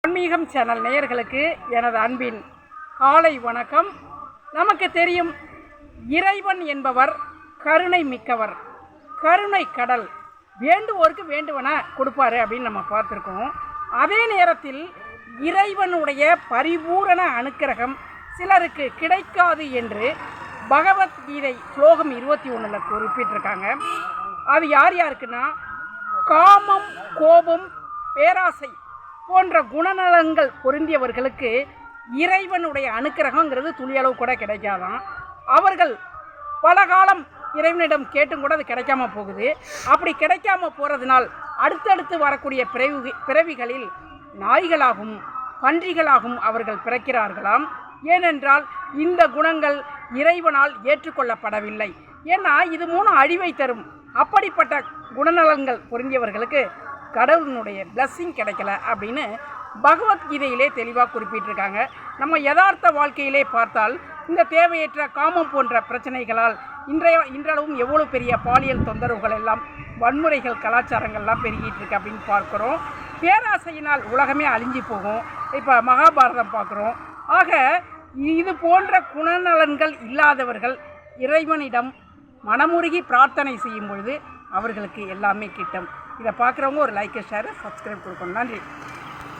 ஆன்மீகம் சேனல் நேயர்களுக்கு எனது அன்பின் காலை வணக்கம். நமக்கு தெரியும், இறைவன் என்பவர் கருணை மிக்கவர், கருணை கடல், வேண்டுவோருக்கு வேண்டுவன கொடுப்பாரு அப்படின்னு நம்ம பார்த்துருக்கோம். அதே நேரத்தில் இறைவனுடைய பரிபூரண அனுக்கிரகம் சிலருக்கு கிடைக்காது என்று பகவத்கீதை ஸ்லோகம் 21 குறிப்பிட்டிருக்காங்க. அது யார் யாருக்குன்னா, காமம், கோபம், பேராசை போன்ற குணநலங்கள் பொருந்தியவர்களுக்கு இறைவனுடைய அனுக்கிரகங்கிறது துளியளவு கூட கிடைக்காதான். அவர்கள் பல காலம் இறைவனிடம் கேட்டும் கூட அது கிடைக்காம போகுது. அப்படி கிடைக்காம போகிறதுனால் அடுத்தடுத்து வரக்கூடிய பிறவிகளில் நாய்களாகவும் பன்றிகளாகவும் அவர்கள் பிறக்கிறார்களாம். ஏனென்றால் இந்த குணங்கள் இறைவனால் ஏற்றுக்கொள்ளப்படவில்லை. ஏன்னா இது மூணும் அழிவை தரும். அப்படிப்பட்ட குணநலன்கள் பொருந்தியவர்களுக்கு கடவுளினுடைய பிளஸ்ஸிங் கிடைக்கல அப்படின்னு பகவத்கீதையிலே தெளிவாக குறிப்பிட்டிருக்காங்க. நம்ம யதார்த்த வாழ்க்கையிலே பார்த்தால் இந்த தேவையற்ற காமம் போன்ற பிரச்சனைகளால் இன்றளவும் எவ்வளோ பெரிய பாலியல் தொந்தரவுகள் எல்லாம், வன்முறைகள், கலாச்சாரங்கள்லாம் பெருகிட்டு இருக்கு அப்படின்னு பார்க்குறோம். பேராசையினால் உலகமே அழிஞ்சு போகும். இப்போ மகாபாரதம் பார்க்குறோம். ஆக இது போன்ற குணநலன்கள் இல்லாதவர்கள் இறைவனிடம் மனமுருகி பிரார்த்தனை செய்யும் பொழுது அவர்களுக்கு எல்லாமே கிட்டும். இதை பார்க்குறவங்க ஒரு லைக், ஷேர், சப்ஸ்கிரைப் கொடுக்கணும். நன்றி.